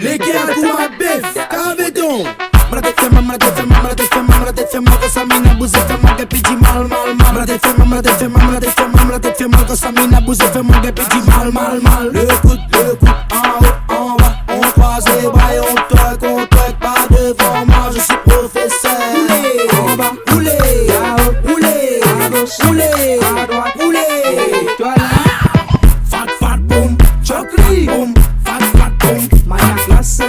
Legea cu ma bef, ca vedon. Mrate fema, mrate fema, mrate fema, mrate fema, cosa mina buze fema che pigi mal mal mal. Mrate fema, mrate fema, mrate fema, mrate fema, cosa mina buze fema che pigi mal mal mal. Le coup, en bas, on croise les bails, on toque pas devant moi, je suis professeur. En bas, roulez, roulez, à gauche, roulez, à droite, roulez. Toi là, fat fat boom, chocri boom, fat fat boom, maya classe,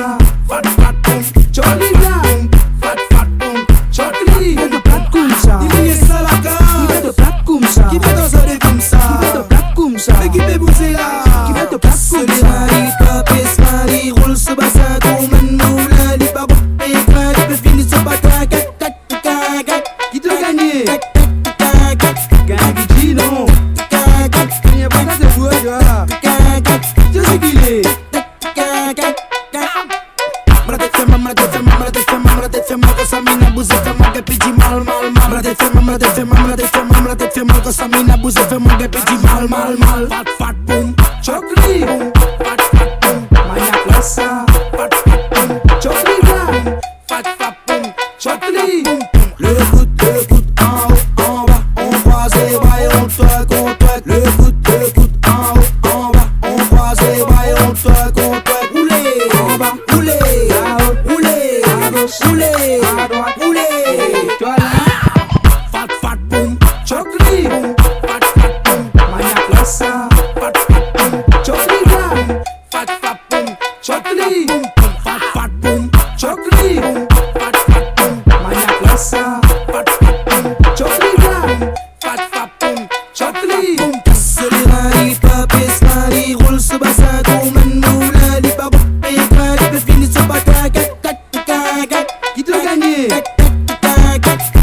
fat fat boom, chocri boom, fat fat boom, chocri. Qui veut de plate comme ça? Il veut ça la Qui veut de plate comme ça? qui veut danser comme ça, Qui veut de plate comme ça? mais qui veut bouger là, Qui veut de plate comme ça? Mari, tapis, mari, roule ce bassin, comme nous, la libre, et plein de finir ce bâtard, Qui doit gagner? Gagne qui non? Il n'y a pas de voix, là. Je sais qu'il est. Mrate fema, mrate fema, mrate fema, mrate fema, cosa mina buze fema che pigi mal mal mal. Mrate fema, mrate fema, mrate fema, mrate fema, cosa mina buze fema che pigi mal mal mal. Fat fat boom, chocri boom, fat fat boom, Maya classe, fat fat boom, chocri boom, fat fat boom, chocri boom. Le coup, en bas, on croise les bails, on toque. Le coup, en bas, on croise les bails, on toque. Roulez, en bas, roulez, roulez, à gauche, roulez, à droite, roulez. toi là. Fat fat boom, chocri boom, fat fat boom, Maya classe, fat fat boom, chocri boom, fat fat boom, chocri boom, fat fat boom, chocri boom, fat fat boom, Maya classe, fat fat boom, chocri boom, fat fat boom, chocri boom. Casse les maris, papis, maris, roule ce bassin comme nous, la libre, et plein de finir ce bâtard, Qui doit gagner?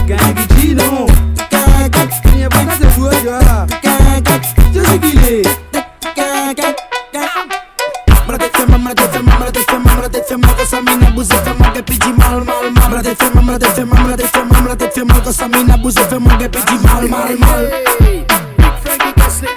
Gagne qui non? Il n'y a pas de voix, là. Je sais qu'il est. Mrate fema, mrate fema, mrate fema, mrate fema, cosa mina buze fema che pigi mal mal mal. Mrate fema, mrate fema, mrate fema, mrate fema, cosa mina buze fema che pigi mal mal mal. Big Frankie Casley,